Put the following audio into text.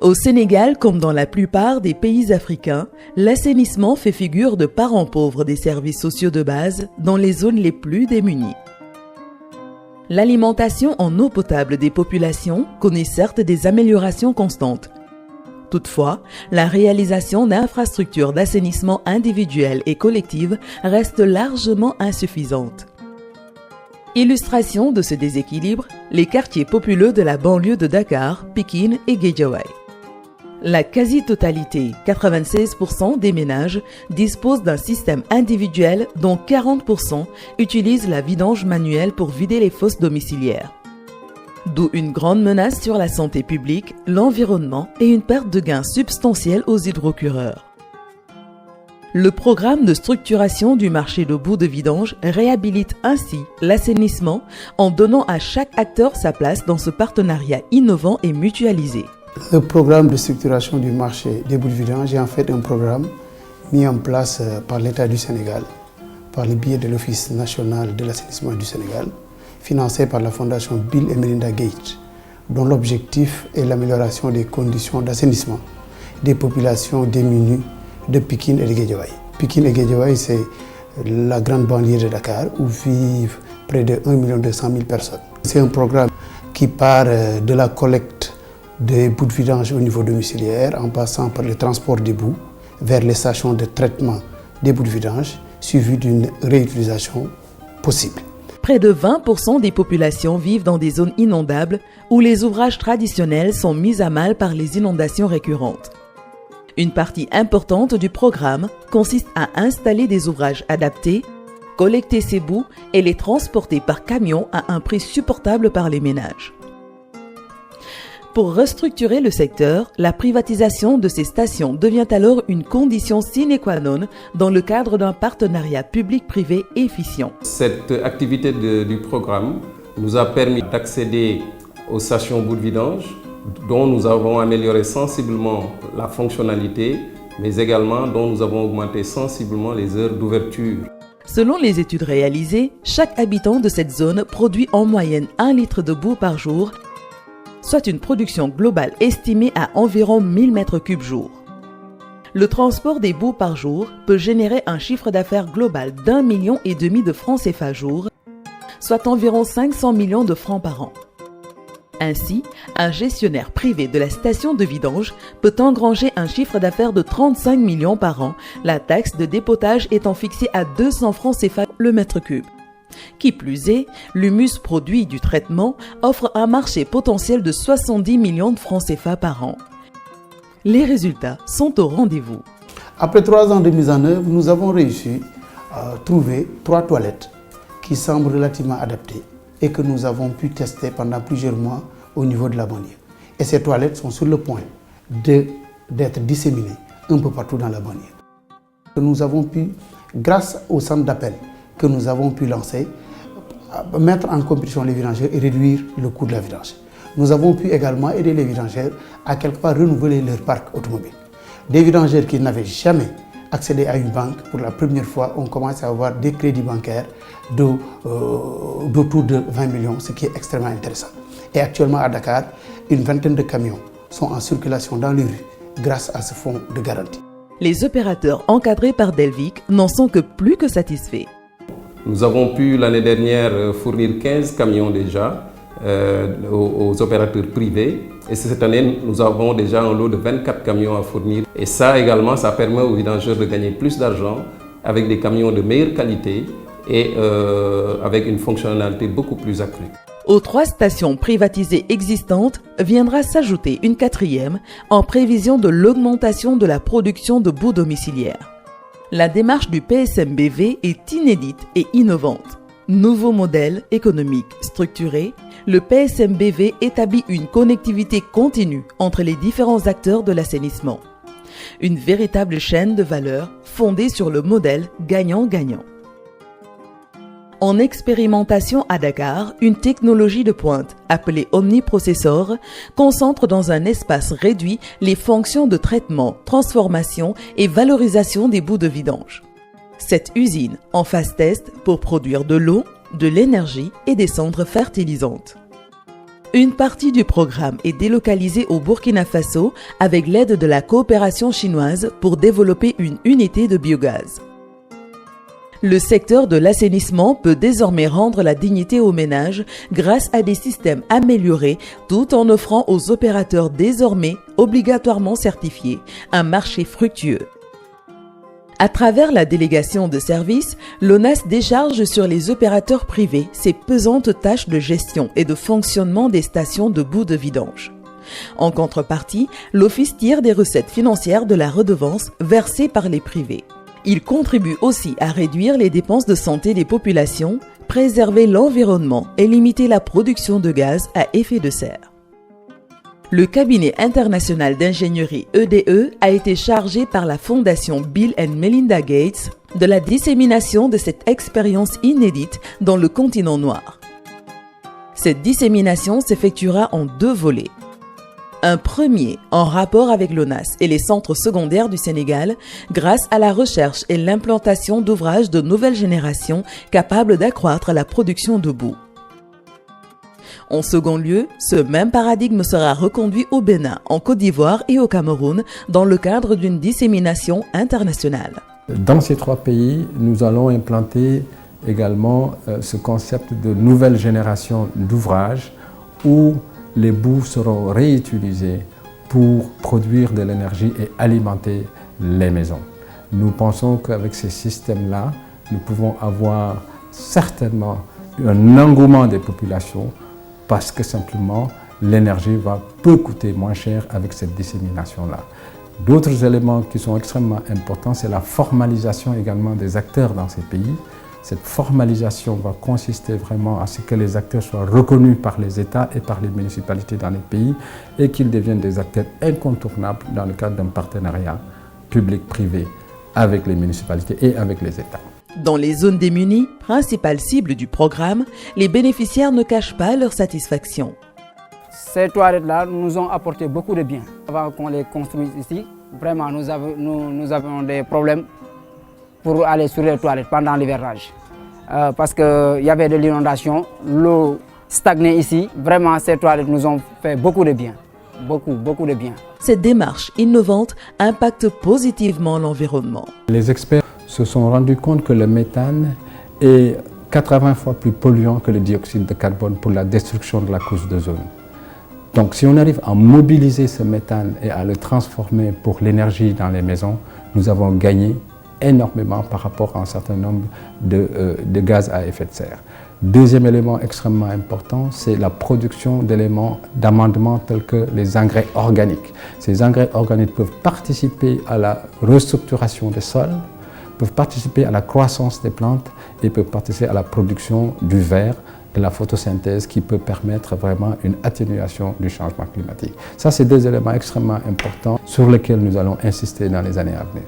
Au Sénégal, comme dans la plupart des pays africains, l'assainissement fait figure de parent pauvre des services sociaux de base dans les zones les plus démunies. L'alimentation en eau potable des populations connaît certes des améliorations constantes. Toutefois, la réalisation d'infrastructures d'assainissement individuelles et collectives reste largement insuffisante. Illustration de ce déséquilibre, les quartiers populeux de la banlieue de Dakar, Pikine et Guédiawaye. La quasi-totalité, 96% des ménages, disposent d'un système individuel dont 40% utilisent la vidange manuelle pour vider les fosses domiciliaires. D'où une grande menace sur la santé publique, l'environnement et une perte de gains substantielle aux hydrocureurs. Le programme de structuration du marché de boue de vidange réhabilite ainsi l'assainissement en donnant à chaque acteur sa place dans ce partenariat innovant et mutualisé. Le programme de structuration du marché des boues de vidange est en fait un programme mis en place par l'État du Sénégal, par le biais de l'Office national de l'assainissement du Sénégal, financé par la Fondation Bill et Melinda Gates, dont l'objectif est l'amélioration des conditions d'assainissement des populations démunies de Pikine et de Guédiawaye. Pikine et Guédiawaye, c'est la grande banlieue de Dakar où vivent près de 1 200 000 personnes. C'est un programme qui part de la collecte des boues de vidange au niveau domiciliaire en passant par le transport des boues vers les stations de traitement des boues de vidange suivi d'une réutilisation possible. Près de 20% des populations vivent dans des zones inondables où les ouvrages traditionnels sont mis à mal par les inondations récurrentes. Une partie importante du programme consiste à installer des ouvrages adaptés, collecter ces boues et les transporter par camion à un prix supportable par les ménages. Pour restructurer le secteur, la privatisation de ces stations devient alors une condition sine qua non dans le cadre d'un partenariat public-privé efficient. Cette activité du programme nous a permis d'accéder aux stations boue de vidange, dont nous avons amélioré sensiblement la fonctionnalité, mais également dont nous avons augmenté sensiblement les heures d'ouverture. Selon les études réalisées, chaque habitant de cette zone produit en moyenne 1 litre de boue par jour, soit une production globale estimée à environ 1000 m3 jour. Le transport des boues par jour peut générer un chiffre d'affaires global d'1,5 million de francs CFA jour, soit environ 500 millions de francs par an. Ainsi, un gestionnaire privé de la station de vidange peut engranger un chiffre d'affaires de 35 millions par an, la taxe de dépotage étant fixée à 200 francs CFA le mètre cube. Qui plus est, l'humus produit du traitement offre un marché potentiel de 70 millions de francs CFA par an. Les résultats sont au rendez-vous. Après 3 ans de mise en œuvre, nous avons réussi à trouver 3 toilettes qui semblent relativement adaptées et que nous avons pu tester pendant plusieurs mois au niveau de la banlieue. Et ces toilettes sont sur le point d'être disséminées un peu partout dans la banlieue. Nous avons pu, grâce au centre d'appel que nous avons pu lancer, mettre en compétition les vidangeurs et réduire le coût de la vidange. Nous avons pu également aider les vidangeurs à quelque part renouveler leur parc automobile. Des vidangeurs qui n'avaient jamais accédé à une banque, pour la première fois, on commence à avoir des crédits bancaires d'autour de 20 millions, ce qui est extrêmement intéressant. Et actuellement à Dakar, une vingtaine de camions sont en circulation dans les rues grâce à ce fonds de garantie. Les opérateurs encadrés par Delvic n'en sont que plus que satisfaits. Nous avons pu l'année dernière fournir 15 camions déjà aux opérateurs privés. Et cette année, nous avons déjà un lot de 24 camions à fournir. Et ça également, ça permet aux vidangeurs de gagner plus d'argent avec des camions de meilleure qualité et avec une fonctionnalité beaucoup plus accrue. Aux 3 stations privatisées existantes viendra s'ajouter une 4e en prévision de l'augmentation de la production de boue domiciliaire. La démarche du PSMBV est inédite et innovante. Nouveau modèle économique structuré, le PSMBV établit une connectivité continue entre les différents acteurs de l'assainissement. Une véritable chaîne de valeur fondée sur le modèle gagnant-gagnant. En expérimentation à Dakar, une technologie de pointe appelée Omniprocessor concentre dans un espace réduit les fonctions de traitement, transformation et valorisation des boues de vidange. Cette usine en phase test pour produire de l'eau, de l'énergie et des cendres fertilisantes. Une partie du programme est délocalisée au Burkina Faso avec l'aide de la coopération chinoise pour développer une unité de biogaz. Le secteur de l'assainissement peut désormais rendre la dignité aux ménages grâce à des systèmes améliorés tout en offrant aux opérateurs désormais obligatoirement certifiés un marché fructueux. À travers la délégation de services, l'ONAS décharge sur les opérateurs privés ses pesantes tâches de gestion et de fonctionnement des stations de bout de vidange. En contrepartie, l'Office tire des recettes financières de la redevance versée par les privés. Il contribue aussi à réduire les dépenses de santé des populations, préserver l'environnement et limiter la production de gaz à effet de serre. Le cabinet international d'ingénierie EDE a été chargé par la fondation Bill & Melinda Gates de la dissémination de cette expérience inédite dans le continent noir. Cette dissémination s'effectuera en 2 volets. Un premier en rapport avec l'ONAS et les centres secondaires du Sénégal grâce à la recherche et l'implantation d'ouvrages de nouvelle génération capables d'accroître la production de boue. En second lieu, ce même paradigme sera reconduit au Bénin, en Côte d'Ivoire et au Cameroun dans le cadre d'une dissémination internationale. Dans ces 3 pays, nous allons implanter également ce concept de nouvelle génération d'ouvrages où les boues seront réutilisées pour produire de l'énergie et alimenter les maisons. Nous pensons qu'avec ces systèmes-là, nous pouvons avoir certainement un engouement des populations parce que simplement l'énergie peut coûter moins cher avec cette dissémination-là. D'autres éléments qui sont extrêmement importants, c'est la formalisation également des acteurs dans ces pays. Cette formalisation va consister vraiment à ce que les acteurs soient reconnus par les États et par les municipalités dans les pays et qu'ils deviennent des acteurs incontournables dans le cadre d'un partenariat public-privé avec les municipalités et avec les États. Dans les zones démunies, principale cible du programme, les bénéficiaires ne cachent pas leur satisfaction. Ces toilettes-là nous ont apporté beaucoup de bien. Avant qu'on les construise ici, vraiment nous avons des problèmes pour aller sur les toilettes pendant l'hivernage. Parce qu'il y avait de l'inondation, l'eau stagnait ici. Vraiment, ces toilettes nous ont fait beaucoup de bien. Beaucoup de bien. Cette démarche innovante impacte positivement l'environnement. Les experts se sont rendus compte que le méthane est 80 fois plus polluant que le dioxyde de carbone pour la destruction de la couche d'ozone. Donc si on arrive à mobiliser ce méthane et à le transformer pour l'énergie dans les maisons, nous avons gagné énormément par rapport à un certain nombre de gaz à effet de serre. Deuxième élément extrêmement important, c'est la production d'éléments d'amendement tels que les engrais organiques. Ces engrais organiques peuvent participer à la restructuration des sols, peuvent participer à la croissance des plantes et peuvent participer à la production du verre, de la photosynthèse qui peut permettre vraiment une atténuation du changement climatique. Ça, c'est 2 éléments extrêmement importants sur lesquels nous allons insister dans les années à venir.